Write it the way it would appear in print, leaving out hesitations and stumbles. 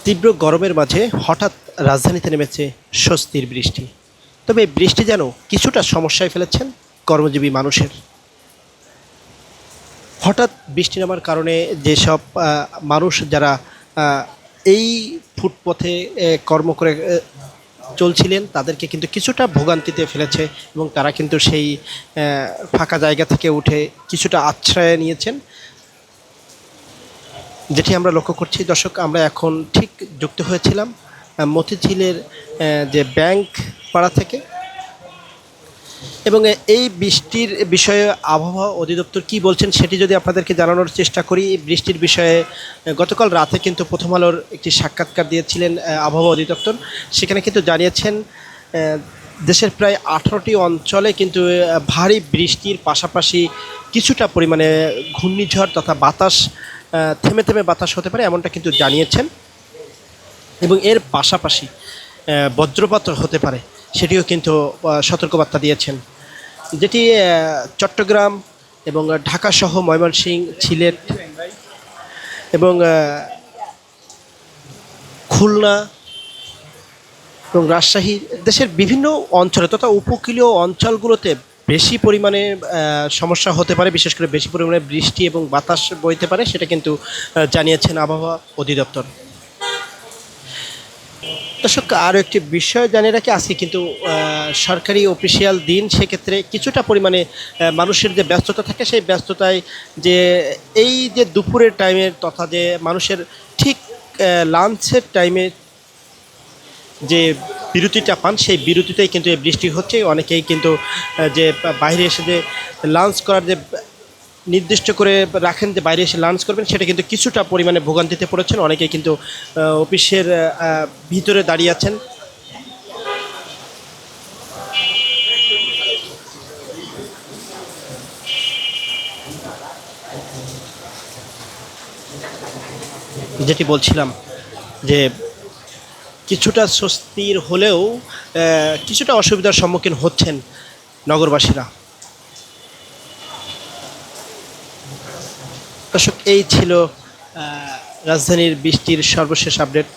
তীব্র গরমের মাঝে হঠাৎ রাজধানীতে নেমেছে স্বস্তির বৃষ্টি। তবে এই বৃষ্টি যেন কিছুটা সমস্যায় ফেলেছেন কর্মজীবী মানুষের। হঠাৎ বৃষ্টি নামার কারণে যেসব মানুষ যারা আহ, এই ফুটপথে কর্ম করে চলছিলেন তাদেরকে কিন্তু কিছুটা ভোগান্তিতে ফেলেছে এবং তারা কিন্তু সেই ফাঁকা জায়গা থেকে উঠে কিছুটা আশ্রয় নিয়েছেন। যেটি আমরা লক্ষ্য করছি দর্শক, আমরা এখন ঠিক যুক্ত হয়েছিলাম মতিঝিলের যে ব্যাংক পাড়া থেকে, এবং এই বৃষ্টির বিষয়ে আবহাওয়া অধিদপ্তর কী বলছেন সেটি যদি আপনাদেরকে জানানোর চেষ্টা করি। এই বৃষ্টির বিষয়ে গতকাল রাতে কিন্তু প্রথম আলোর একটি সাক্ষাৎকার দিয়েছিলেন আবহাওয়া অধিদপ্তর। সেখানে কিন্তু জানিয়েছেন দেশের প্রায় 18টি অঞ্চলে কিন্তু ভারী বৃষ্টির পাশাপাশি কিছুটা পরিমাণে ঘূর্ণিঝড় তথা বাতাস, থেমে থেমে বাতাস হতে পারে এমনটা কিন্তু জানিয়েছেন, এবং এর পাশাপাশি বজ্রপাত হতে পারে সেটিও কিন্তু সতর্কবার্তা দিয়েছেন। যেটি চট্টগ্রাম এবং ঢাকাসহ ময়মনসিংহ, সিলেট এবং খুলনা এবং রাজশাহী, দেশের বিভিন্ন অঞ্চলে তথা উপকূলীয় অঞ্চলগুলোতে বেশি পরিমাণে সমস্যা হতে পারে, বিশেষ করে বেশি পরিমাণে বৃষ্টি এবং বাতাস বইতে পারে, সেটা কিন্তু জানিয়েছেন আবহাওয়া অধিদপ্তর। দর্শক, আরও একটি বিষয় জানিয়ে রাখি, আজকে কিন্তু সরকারি অফিসিয়াল দিন। সেক্ষেত্রে কিছুটা পরিমাণে মানুষের যে ব্যস্ততা থাকে সেই ব্যস্ততায় যে এই যে দুপুরের টাইমের তথা যে মানুষের ঠিক লাঞ্চের টাইমে যে বিরতিটা পান সেই বিরতিতেই কিন্তু এই বৃষ্টি হচ্ছে। অনেকেই কিন্তু যে বাইরে এসে যে লাঞ্চ করার যে নির্দিষ্ট করে রাখেন যে বাইরে এসে লাঞ্চ করবেন, সেটা কিন্তু কিছুটা পরিমাণে ভোগান্তিতে পড়েছেন। অনেকেই কিন্তু অফিসের ভিতরে দাঁড়িয়ে আছেন। যেটি বলছিলাম যে কিছুটা স্বস্তির হলেও কিছুটা অসুবিধার সম্মুখীন হচ্ছেন নগরবাসীরা। দর্শক, এই ছিল রাজধানীর বৃষ্টির সর্বশেষ আপডেট।